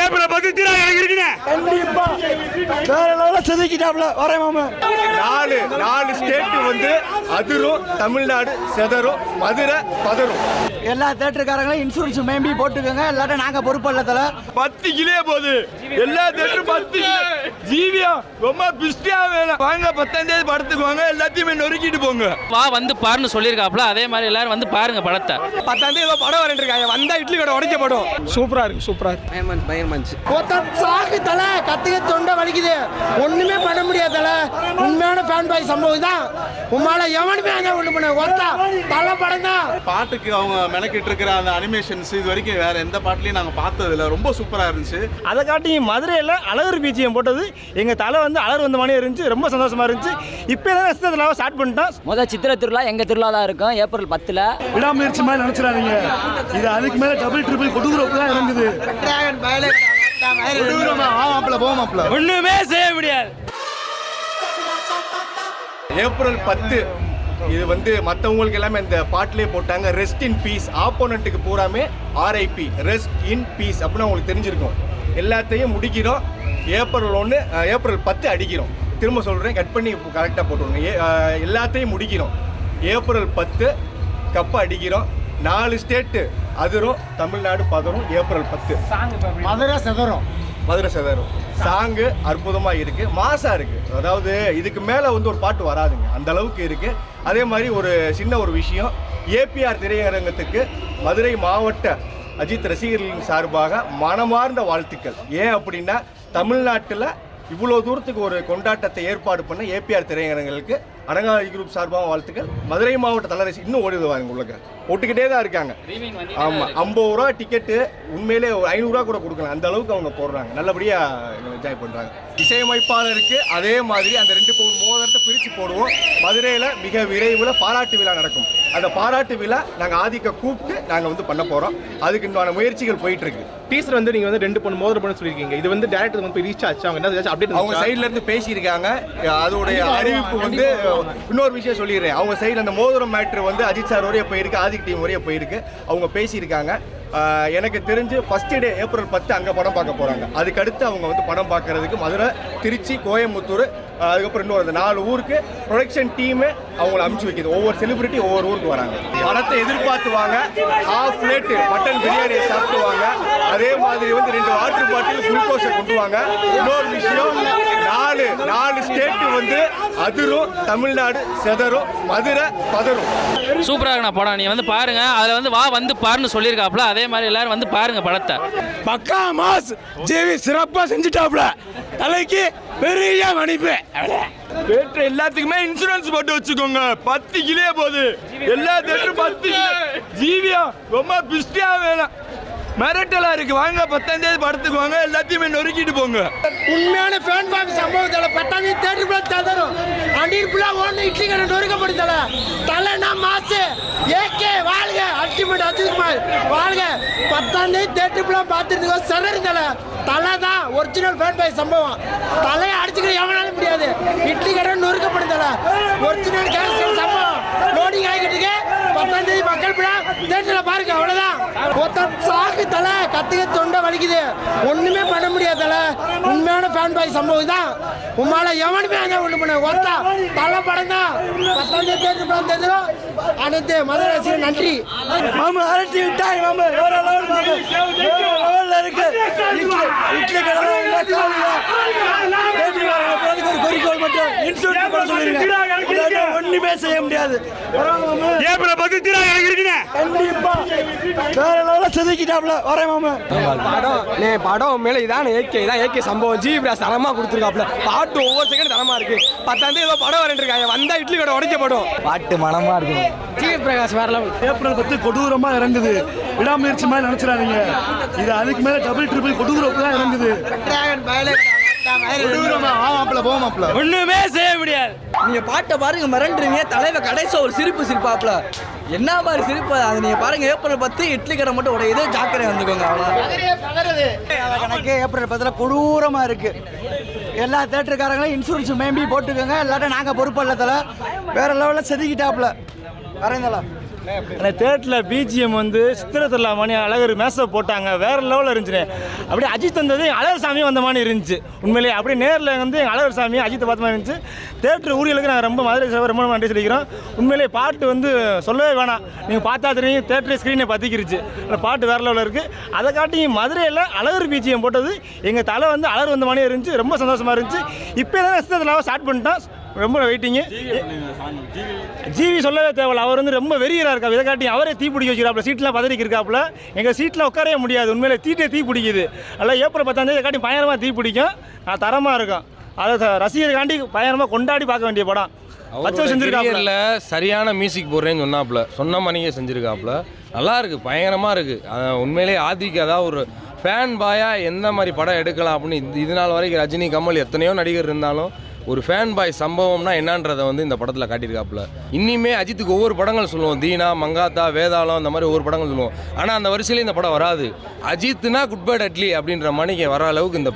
April 10 திரா எனக்கு இருக்குங்க. கண்டிப்பா வேற லெவல்ல செதுக்கிட்டாப்ல வரேன் மாமா. நாலு ஸ்டேட் வந்து அதிரும், தமிழ்நாடு செதறும், மதுரை பதறும். எல்லா தேட்டருக்காரங்களும் இன்சூரன்ஸ் மேம்பி போட்டுக்கோங்க, இல்லாட்ட நாங்க பொறுப்பல்ல தல. 10 கிலோ போகுது எல்லா தேட்டரும் 10 கிலோ. ஜீவியம் ரொம்ப பிஸ்டியா வேணும். வாங்க 10ஆம் தேதி படத்துக்கு வாங்க, எல்லாத்தையுமே நொறுக்கிட்டு போங்க. வா வந்து பாருன்னு சொல்லியிருக்காப்ல, அதே மாதிரி எல்லாரும் வந்து பாருங்க படத்தை. 10ஆம் தேதி படம் வரேன் இருக்காங்க, வந்தா இட்லி கடை உடைக்கப்படும். சூப்பரா இருக்கு, சூப்பரா இருக்கு. சாக்கு தல கத்துக்க தொண்டை வலிக்குது, ஒண்ணுமே பண்ண முடியாது தல. உண்மையான ஃபேன் பாய் சம்பவம் தான். உம்மால எவனுமே அங்க ஒண்ணு பண்ண ஒத்தா தல படம் தான். பாட்டுக்கு அவங்க மெனக்கிட்டு இருக்கிற அந்த அனிமேஷன்ஸ் இது வரைக்கும் வேற எந்த பாட்டுலையும் நாங்கள் பார்த்ததில்ல. ரொம்ப சூப்பராக இருந்துச்சு. அதை காட்டி மதுரையில் அழகர் பிஜிஎம் போட்டது எங்கள் தலை வந்து அழகர் வந்த மாதிரி இருந்துச்சு. ரொம்ப சந்தோஷமா இருந்துச்சு. இப்போ தான் ரசிகர்களாக ஸ்டார்ட் பண்ணிட்டோம். முதல் சித்திரை திருவிழா எங்கள் திருவிழா தான் இருக்கும் ஏப்ரல் 10. விடாமுயற்சி மாதிரி நினைச்சிடாதீங்க, இது அதுக்கு மேல டபுள் ட்ரிபிள் கொடுக்குறப்ப தான் இறங்குது. ஒண்ணுமே செய்ய முடியாது. ஏப்ரல் 10 இது வந்து மற்றவங்களுக்கு எல்லாமே இந்த பாட்டிலே போட்டாங்க. Rest in peace. ஆப்போனண்ட்டுக்கு பூராமே ஆர்ஐபி, ரெஸ்ட் இன் பீஸ் அப்படின்னு உங்களுக்கு தெரிஞ்சிருக்கும். எல்லாத்தையும் முடிக்கிறோம். ஏப்ரல் 10 அடிக்கிறோம். திரும்ப சொல்கிறேன், கட் பண்ணி கரெக்டாக போட்டுருங்க. எல்லாத்தையும் முடிக்கிறோம். ஏப்ரல் 10 கப்பை அடிக்கிறோம். 4 ஸ்டேட்டு அதிரும், தமிழ்நாடு பதறும். ஏப்ரல் 10 மதுரை செதறும். சாங்கு அற்புதமாக இருக்குது, மாசாக இருக்குது. அதாவது இதுக்கு மேலே வந்து ஒரு பாட்டு வராதுங்க, அந்த அளவுக்கு இருக்குது. அதே மாதிரி ஒரு சின்ன ஒரு விஷயம், ஏபிஆர் திரையரங்கத்துக்கு மதுரை மாவட்ட அஜித் ரசிகர்களின் சார்பாக மனமார்ந்த வாழ்த்துக்கள். ஏன் அப்படின்னா, தமிழ்நாட்டில் இவ்வளோ தூரத்துக்கு ஒரு கொண்டாட்டத்தை ஏற்பாடு பண்ண ஏபிஆர் திரையரங்களுக்கு அனகாரி குரூப் சார்பாக வாழ்த்துக்கள். மதுரை மாவட்ட தலைரசி இன்னும் ஓடிடுவாங்க, உங்களுக்கு போட்டுக்கிட்டே தான் இருக்காங்க. ஆமாம், 50 ரூபா டிக்கெட்டு உண்மையிலே ஒரு 500 ரூபா கூட கொடுக்கலாம், அந்த அளவுக்கு அவங்க போடுறாங்க. நல்லபடியாக என்ஜாய் பண்ணுறாங்க. இசையமைப்பாளருக்கு அதே மாதிரி அந்த 2 பவுன் மோதிரத்தை பிரித்து போடுவோம். மதுரையில் மிக விரைவில் பாராட்டு விழா நடக்கும். அந்த பாராட்டு விழா நாங்கள் ஆதிக்க கூப்பிட்டு நாங்கள் வந்து பண்ண போகிறோம். அதுக்கு இன்னும் முயற்சிகள் போயிட்டு இருக்கு. டீசர் வந்து நீங்கள் வந்து 2 பவுன் மோதிரம் பண்ண சொல்லியிருக்கீங்க. இது வந்து டேரக்டர் வந்து ரீச் ஆச்சு, அவங்க என்ன அப்டேட் அவங்க சைட்ல இருந்து பேசியிருக்காங்க. அதோடைய அறிவிப்பு வந்து இன்னொரு விஷயம் சொல்லிடுறேன். அவங்க சைடில் அந்த மோதிரம் மேட்ரு வந்து அஜித் சார் வரைய போயிருக்கு, ஆதிக் டீம் வரைய போயிருக்கு. அவங்க பேசியிருக்காங்க. எனக்கு தெரிஞ்சு ஃபர்ஸ்ட் டே ஏப்ரல் 10 அங்கே படம் பார்க்க போகிறாங்க. அதுக்கடுத்து அவங்க வந்து படம் பார்க்கறதுக்கு மதுரை, திருச்சி, கோயம்புத்தூர், அதுக்கப்புறம் இன்னொரு 4 ஊருக்கு ப்ரொடக்ஷன் டீமு அவங்கள அனுப்பிச்சு வைக்கிது. ஒவ்வொரு செலிபிரிட்டி ஒவ்வொரு ஊருக்கு வராங்க. படத்தை எதிர்பார்த்துவாங்க. ஹாஃப் பிளேட்டு மட்டன் பிரியாணியை சாப்பிடுவாங்க. அதே மாதிரி வந்து 2 வாட்டர் பாட்டில் குளுக்கோஸை கொண்டு வாங்க. இன்னொரு விஷயம், 4 ஸ்டேட்டு வந்து அதிரும், தமிழ்நாடு செதறும், மதுரை பதறும். சூப்பரா இருக்குண்ணா படம். நீ வந்து பாருங்க, அதுல வந்து வா வந்து பாருன்னு சொல்லியிருக்காப்ல, அதே மாதிரி எல்லாரும் வந்து பாருங்க படத்தை. பக்கா மாஸ். ஜேவி சிறப்பாக செஞ்சுட்டாப்ல. தலைக்கு பெரிய மன்னிப்பு. தேட்டர் எல்லாத்துக்குமே இன்சூரன்ஸ் போட்டு வச்சுக்கோங்க. 10 கிலோ போகுது எல்லா தேட்டரும் 10 கிலோ. ஜீவியம் ரொம்ப பிஸ்டியா வேணும். மிரட்டலா இருக்கு. வாங்க 10ஆம் தேதி படத்துக்கு வாங்க, எல்லாத்தையுமே நொறுக்கிட்டு போங்க. உண்மையான ஃபேன் பாய் சம்பவத்தால 10ஆம் தேதி தேட்டருக்குள்ள ததறும். அண்டிர்புலா ஓடுன இட்லி கடை நொறுக்கப்படுதல. தலைனா மாசு ஏகே வாழ்க. அல்டிமேட் அஜித்குமார் வாழ்க. 10ஆம் தேதி தேட்டருக்குள்ள பார்த்துருந்தீங்க சரருந்தல. தலை தான் ஒரிஜினல் ஃபேன் பாய் சம்பவம். தலையை அடிச்சுக்கிற எவனாலும் முடியாது. இட்லி கடை நொறுக்கப்படுதல. ஒரிஜினல் கேரக்டர் சம்பவம் லோடிங் ஆகிட்டு இருக்கு. 10ஆம் தேதி மக்கள் விழா தேட்டரில் பாருங்க. அவ்வளோதான். சாக்கு தல கத்துக்க தொண்டை வலிக்குது, ஒண்ணுமே பண்ண முடியாது தல. உண்மையான ஃபேன் பாய் சம்பவம் தான். உம்மால எவனுமே அங்க ஒண்ணு பண்ண ஒத்தா தலை படம் தான். 10ஆம் தேதி தேட்டர் படம் தெரிஞ்சிடும். அனைத்து மதுரை ரசிகர்கள் நன்றி. மாமா அரட்டி விட்டாங்க. மாமா வேற லெவல். மாமா லெவல்ல இருக்கு. இட்லி கடை ஒரு குறிக்கோள் மட்டும் இன்சூரன்ஸ் பண்ண சொல்லிருங்க. ஒண்ணுமே செய்ய முடியாது. ஏப்ரல் 10 திரா எனக்கு இருக்குங்க. கண்டிப்பா வேற லெவல்ல செதுக்கிட்டாப்ல வரேன் மாமா. படம் மேலே இதான் ஏகே சம்பவம். ஜிபிராஸ் தரமா கொடுத்துருக்காப்ல. பாட்டு ஒவ்வொரு செகண்ட் தரமா இருக்கு. 10ஆம் தேதி படம் வரேன் இருக்காங்க, வந்தா இட்லி கடை உடைக்கப்படும். பாட்டு மனமா இருக்கும். ஜிபிராஸ் வேற லெவல். ஏப்ரல் 10 கொடூரமா இறங்குது. விடாமுயற்சி மாதிரி நினைச்சிடாதீங்க, இது அதுக்கு மேல டபுள் ட்ரிபிள் கொடூரப்ப தான் இறங்குது. ஒண்ணுமே செய்ய முடியாது. நீங்க பாட்டை பாருங்க, மிரண்டுறீங்க. தலைவர் கடைசி ஒரு சிரிப்பாப்ல. என்ன மாதிரி சிரிப்பு அது. நீங்க பாருங்க, ஏப்ரல் 10 இட்லி கடை மட்டும் உடைய இதே ஜாக்கிரதை வந்துக்கோங்க. கணக்கே ஏப்ரல் 10 கொடூரமா இருக்கு. எல்லா தேட்டருக்காரங்களும் இன்சூரன்ஸ் மேம்பி போட்டுக்கோங்க, இல்லாட்ட நாங்க பொறுப்பல்ல தல. வேற லெவல்ல செதுக்கிட்டாப்ல வரேன் தல. அந்த தேட்டரில் பிஜிஎம் வந்து சித்திர திருவிழா மணி அழகர் மேசப் போட்டாங்க, வேறு லெவலில் இருந்துச்சு. அப்படியே அஜித் வந்தது அழகர் சாமியும் வந்த மாதிரி இருந்துச்சு உண்மையிலேயே. அப்படியே நேரில் வந்து அழகர் சாமி அஜித்தை பார்த்த மாதிரி இருந்துச்சு. தேட்டர் ஊழியர்களுக்கு நாங்கள் ரொம்ப மதுரை சேவை ரொம்ப நன்றி சொல்லிக்கிறோம். உண்மையிலேயே பாட்டு வந்து சொல்லவே வேணாம், நீங்கள் பார்த்தா தெரியும், தேட்டர் ஸ்க்ரீனை பற்றிக்கிருச்சு. அந்த பாட்டு வேறு லெவலில் இருக்குது. அதை காட்டி மதுரையில் அழகர் பிஜிஎம் போட்டது எங்கள் தலை வந்து அழகர் வந்த மாதிரி இருந்துச்சு, ரொம்ப சந்தோஷமாக இருந்துச்சு. இப்போ தான் சித்திரத்தில் ஸ்டார்ட் பண்ணிட்டோம், ரொம்ப வெயிட்டிங்கு. ஜிவி சொல்லவே தேவையில்ல, அவர் வந்து ரொம்ப வெறியராக இருக்கா. இதை காட்டி அவரே தீ பிடிக்க வச்சுக்கிறாப்புல, சீட்லாம் பதறிக்கு இருக்காப்புல. எங்கள் சீட்டில் உட்காரவே முடியாது உண்மையிலே, தீ பிடிக்குது. அதில் ஏப்ரல் 10 காட்டி பயங்கரமாக தீ பிடிக்கும், தரமாக இருக்கும். அதை ரசிகர்காண்டி பயங்கரமாக கொண்டாடி பார்க்க வேண்டிய படம். வச்சு செஞ்சுருக்காப்புல, சரியான மியூசிக் போடுறேன்னு சொன்னாப்புல, சொன்ன மணிக்கே செஞ்சுருக்காப்புல. நல்லா இருக்குது, பயங்கரமாக இருக்குது. உண்மையிலே ஆதிக்கு அதாவது ஒரு ஃபேன் பாயாக எந்த மாதிரி படம் எடுக்கலாம் அப்படின்னு இது நாள் வரைக்கும் ரஜினி, கமல் எத்தனையோ நடிகர் இருந்தாலும் ஒரு ஃபேன் பாய் சம்பவம்னா என்னன்றதை வந்து இந்த படத்தில் காட்டியிருக்காப்புல. இன்னிமே அஜித்துக்கு ஒவ்வொரு படங்கள் சொல்லுவோம், தீனா, மங்காத்தா, வேதாளம், இந்த மாதிரி ஒவ்வொரு படங்கள் சொல்லுவோம். ஆனால் அந்த வரிசையிலே இந்த படம் வராது. அஜித்னா குட் பை அட்லி அப்படின்ற மணிக்கு வர அளவுக்கு இந்த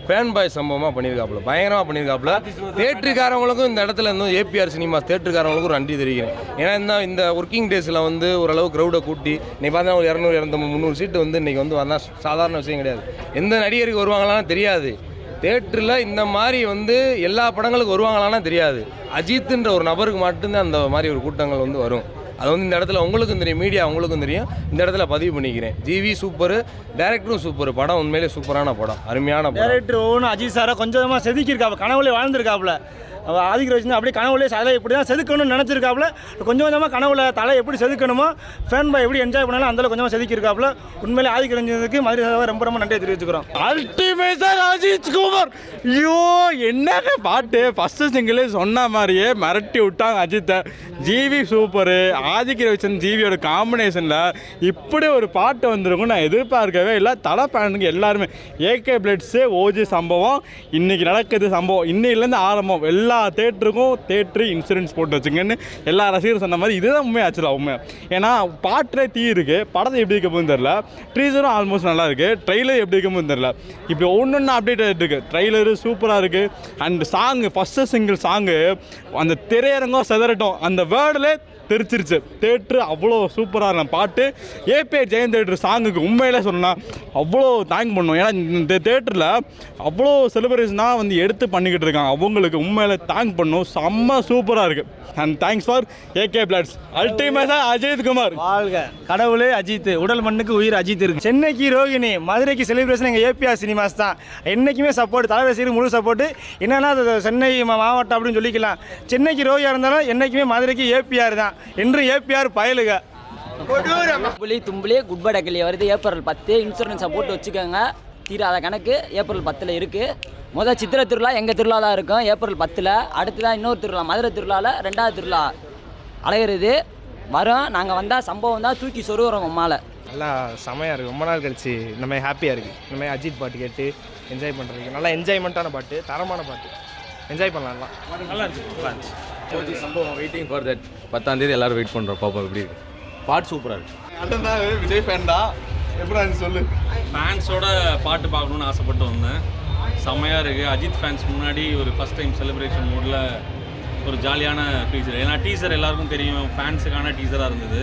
ஃபேன் பாய் சம்பவமாக பண்ணியிருக்காப்புல, பயங்கரமாக பண்ணியிருக்காப்புல. தேட்டருக்காரவங்களுக்கும் இந்த இடத்துல இருந்தும் ஏபிஆர் சினிமாஸ் தேட்டருக்காரவங்களுக்கும் நன்றி தெரிவிக்கிறேன். ஏன்னா இந்த ஒர்க்கிங் டேஸில் வந்து ஓரளவு க்ரௌடை கூட்டி இன்றைக்கி பார்த்தா ஒரு 200, 250, 300 சீட்டு வந்து இன்றைக்கி வந்து வந்தால் சாதாரண விஷயம் கிடையாது. எந்த நடிகருக்கு வருவாங்களான்னு தெரியாது. தேட்டரில் இந்த மாதிரி வந்து எல்லா படங்களுக்கும் வருவாங்களான்னா தெரியாது. அஜித்துன்ற ஒரு நபருக்கு மட்டும்தான் அந்த மாதிரி ஒரு கூட்டங்கள் வந்து வரும். அது வந்து இந்த இடத்துல உங்களுக்கும் தெரியும், மீடியா உங்களுக்கும் தெரியும். இந்த இடத்துல பதிவு பண்ணிக்கிறேன். ஜிவி சூப்பரு, டைரக்டரும் சூப்பர். படம் உண்மையிலே சூப்பரான படம், அருமையான படம். டைரக்டர் ஒவ்வொன்றும் அஜித் சாரை கொஞ்சமாக செதுக்கியிருக்காப்புல, கனவுலே வாழ்ந்துருக்காப்புல. ஆதிக்க வச்சு அப்படியே கனவுலே தலை எப்படி தான் செதுக்கணும்னு நினச்சிருக்காப்புல. கொஞ்சம் கொஞ்சமாக கனவுல தலை எப்படி செதுக்கணுமோ, ஃபேன் பாய் எப்படி என்ஜாய் பண்ணாலும் அந்தளவு கொஞ்சமாக செதுக்கியிருக்காப்புல. உண்மையிலே ஆதிக்க ரஞ்சனுக்கு மதுரை சாவை ரொம்ப ரொம்ப நன்றியை தெரிவிச்சுக்கிறோம். அல்டிமேட்டாக அஜித் குமார், ஐயோ என்னங்க பாட்டு! ஃபஸ்ட்டு சிங்கிளே சொன்ன மாதிரியே மிரட்டி விட்டாங்க அஜித்தை. ஜிவி சூப்பரு, ஆதிக்க ரவிச்சன் ஜிவியோட காம்பினேஷனில் இப்படி ஒரு பாட்டு வந்திருக்கும் நான் எதிர்பார்க்கவே இல்லை. தலை ஃபேனுக்கு எல்லாருமே ஏகே பிளட்ஸு ஓஜி சம்பவம் இன்றைக்கி நடக்குது சம்பவம், இன்னையிலேருந்து ஆரம்பம். எல்லா தேட்டருக்கும் தேட்டரு இன்சூரன்ஸ் போட்டு வச்சுங்கன்னு எல்லா ரசிகரும் சொன்ன மாதிரி இதுதான் உண்மை ஆச்சுலாம் உண்மை. ஏன்னா பாட்டிலே தீ இருக்குது, படத்தை எப்படி இருக்க போகுதுன்னு தெரில. ட்ரீசரும் ஆல்மோஸ்ட் நல்லா இருக்குது, ட்ரெய்லர் எப்படி இருக்க போகுதுன்னு தெரில. இப்போ ஒன்று அப்டேட் ஆகிட்டு இருக்குது. ட்ரெய்லரு சூப்பராக இருக்குது. And song, first single song அந்த திரையரங்கம் செதறட்டும் அந்த வேர்டில் தெரிச்சிருச்சு. தேட்ரு அவ்வளோ சூப்பராக இருக்கும் பாட்டு. ஏபிஆர் ஜெயன் தேட்டர் சாங்குக்கு உண்மையிலே சொன்னால் அவ்வளோ தேங்க் பண்ணோம். ஏன்னா இந்த தேட்டரில் அவ்வளோ செலிப்ரேஷனாக வந்து எடுத்து பண்ணிக்கிட்டு இருக்காங்க. அவங்களுக்கு உண்மையில தேங்க் பண்ணோம். செம்ம சூப்பராக இருக்குது. And thanks for AK பிளட்ஸ். அல்டிமேட்டாக அஜித் குமார் வாழ்க. கடவுளே அஜித், உடல் மண்ணுக்கு உயிர் அஜித் இருக்கு. சென்னைக்கு ரோகிணி, மதுரைக்கு செலிப்ரேஷன் எங்கள் ஏபிஆர் சினிமாஸ் தான். என்றைக்குமே சப்போர்ட், தலைவரசிக்கு முழு சப்போர்ட்டு. என்னன்னா அது சென்னை மாவட்டம் அப்படின்னு சொல்லிக்கலாம். சென்னைக்கு ரோகியாக இருந்தாலும் என்றைக்குமே மதுரைக்கு ஏபிஆர் தான். என்று ஏபிஆர் பயலுக. தும்புலி குட் பை அட்லி வருது ஏப்ரல் 10. இன்சூரன்ஸை போட்டு வச்சுக்கோங்க, தீராத கணக்கு ஏப்ரல் 10 இருக்குது. முதல் சித்திரை திருவிழா எங்கள் திருவிழா தான் இருக்கும் ஏப்ரல் 10. அடுத்ததான் இன்னொரு திருவிழா மதுரை திருவிழாவில் 2வது திருவிழா அலையிறது வரும். நாங்கள் வந்தால் சம்பவம் தான் தூக்கி சொருகிறோம் உம்மால். நல்லா செமையாக இருக்குது. ரொம்ப நாள் கழிச்சு இந்த மாதிரி ஹாப்பியாக இருக்குது. இந்த மாதிரி அஜித் பாட்டு கேட்டு என்ஜாய் பண்ணுறதுக்கு நல்லா என்ஜாய்மெண்ட்டான பாட்டு, தரமான பாட்டு, என்ஜாய் பண்ணலாம். நல்லா இருந்துச்சு. ஓஜி சம்பவம் வெயிட்டிங் ஃபார் தட். 10ஆம் தேதி எல்லாரும் வெயிட் பண்ணுறோம், பாப்போம் எப்படி இருக்கு. பாட்டு சூப்பராக இருக்குது. அண்ணன் தான் விஜய் ஃபேன் தான், எப்படி சொல்லு. ஃபேன்ஸோட பாட்டு பார்க்கணுன்னு ஆசைப்பட்டு வந்தேன். செம்மையாக இருக்குது. அஜித் ஃபேன்ஸ் முன்னாடி ஒரு ஃபஸ்ட் டைம் செலிப்ரேஷன் மூடில் ஒரு ஜாலியான டீசர். ஏன்னா டீசர் எல்லாருக்கும் தெரியும், ஃபேன்ஸுக்கான டீசராக இருந்தது.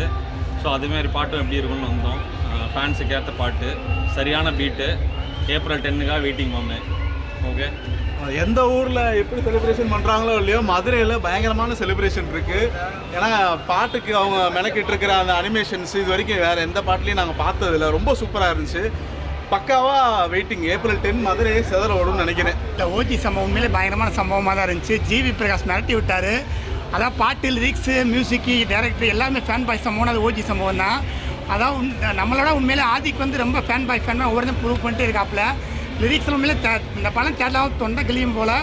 ஸோ அதுமாரி பாட்டும் எப்படி இருக்குன்னு வந்தோம். ஃபேன்ஸுக்கு ஏற்ற பாட்டு, சரியான பீட்டு. ஏப்ரல் 10க்காக வெயிட்டிங் மாமே. ஓகே, எந்த ஊரில் எப்படி செலிப்ரேஷன் பண்ணுறாங்களோ இல்லையோ, மதுரையில் பயங்கரமான செலிப்ரேஷன் இருக்குது. ஏன்னா பாட்டுக்கு அவங்க மெனக்கிட்டு இருக்கிற அந்த அனிமேஷன்ஸ் இது வரைக்கும் வேறு எந்த பாட்டுலையும் நாங்கள் பார்த்ததில்ல. ரொம்ப சூப்பராக இருந்துச்சு. பக்காவாக வெயிட்டிங். ஏப்ரல் 10 மதுரையை செதற ஓடும்னு நினைக்கிறேன். இந்த ஓஜி சம்பவம் உண்மையிலே பயங்கரமான சம்பவமாக தான் இருந்துச்சு. ஜிவி பிரகாஷ் மிரட்டி விட்டார். அதான் பாட்டு, லிரிக்ஸு, மியூசிக்கு, டைரக்டர் எல்லாமே ஃபேன் பாய் சம்பவம். அது ஓஜி சம்பவம் தான். அதான் நம்மளோட உண்மையிலே ஆதிக்கு வந்து ரொம்ப ஃபேன் பாய் ஒவ்வொருத்தரும் ப்ரூவ் பண்ணிட்டு இருக்காப்புல. லிரிக்ஸ் உண்மையிலே இந்த படம் தேடலாம் தொண்டை கிளியும் போல்.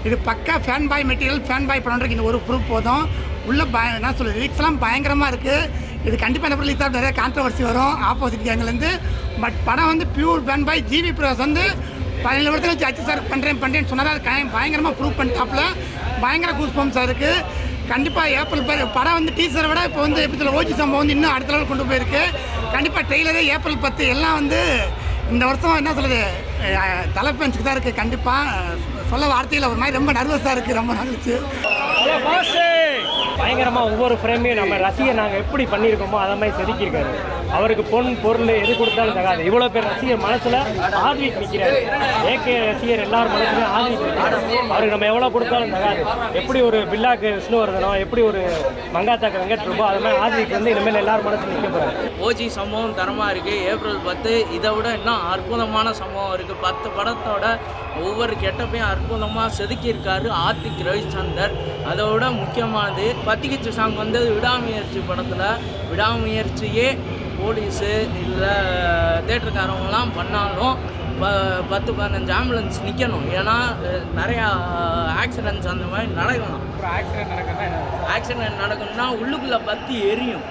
இது பக்கா fan boy material. Fan boy பண்ணுறதுக்கு இந்த ஒரு ப்ரூஃப் போதும். உள்ள என்ன சொல்லுது, லிரிக்ஸ்லாம் பயங்கரமாக இருக்குது. இது கண்டிப்பாக என்ன ரிலீஸ் ஆகும், நிறைய கான்ட்ரவர்சி வரும் ஆப்போசிட் கேங்லேருந்து. பட் படம் வந்து pure fan boy. GV Prakash வந்து 17 வருஷத்துல வச்சு அஜித் சார் பண்ணுறேன்னு சொன்னார். அது பயங்கரமாக ப்ரூவ் பண்ணிட்டாப்புல. பயங்கர கூஸ் பம்ப்ஸாக இருக்குது. கண்டிப்பாக ஏப்ரல் படம் வந்து டீசரை விட இப்போ வந்து எப்படி சொல்ல ஓஜி சம்பவம் வந்து இன்னும் அடுத்த லெவல் கொண்டு போயிருக்கு. கண்டிப்பாக ட்ரெய்லரே ஏப்ரல் 10 எல்லாம் வந்து இந்த வருஷம் என்ன சொல்லுது தலைப்பெஞ்சுக்கு தான் இருக்குது. கண்டிப்பாக சொல்ல வார்த்தையில் ஒரு மாதிரி ரொம்ப நர்வஸாக இருக்குது. ரொம்ப நாள் பயங்கரமாக ஒவ்வொரு ஃப்ரேமையும் நம்ம ரசிகர் நாங்கள் எப்படி பண்ணியிருக்கோமோ அதை மாதிரி செதுக்கியிருக்காரு. அவருக்கு பொருள் எது கொடுத்தாலும் தகாது. இவ்வளோ பேர் ரசிகர் மனசில் ஆத்விக் நிற்கிறாரு. ஏகே ரசிகர் எல்லாரும் மனசுலையும் ஆத்விக் நிற்கிறாரு. அவருக்கு நம்ம எவ்வளோ கொடுத்தாலும் தகாது. எப்படி ஒரு பில்லாக்கு விஷ்ணுவர்தனம், எப்படி ஒரு மங்காத்தாக்கு வெங்கட் பிரபு, அது மாதிரி ஆத்விக் வந்து இனிமேல் எல்லாரும் மனசில் நிற்க போகிறாரு. ஓஜி சம்பவம் தரமாக இருக்குது. ஏப்ரல் 10 இதை விட இன்னும் அற்புதமான சம்பவம் இருக்குது. 10 படத்தோட ஒவ்வொரு கெட்டப்பையும் அற்புதமாக செதுக்கியிருக்காரு ஆர்த்திக் ரவிச்சந்தர். அதை விட முக்கியமானது பத்திக்கிச்சு சாங் வந்து விடாமுயற்சி படத்தில் விடாமுயற்சியே போலீஸு இல்லை தேட்டருக்காரவங்களாம் பண்ணாலும் 10-15 ஆம்புலன்ஸ் நிற்கணும். ஏன்னா நிறையா ஆக்சிடென்ட்ஸ் அந்த மாதிரி நடக்கலாம். ஆக்சிடென்ட் நடக்கணும்னா உள்ளுக்குள்ளே பற்றி எரியும்.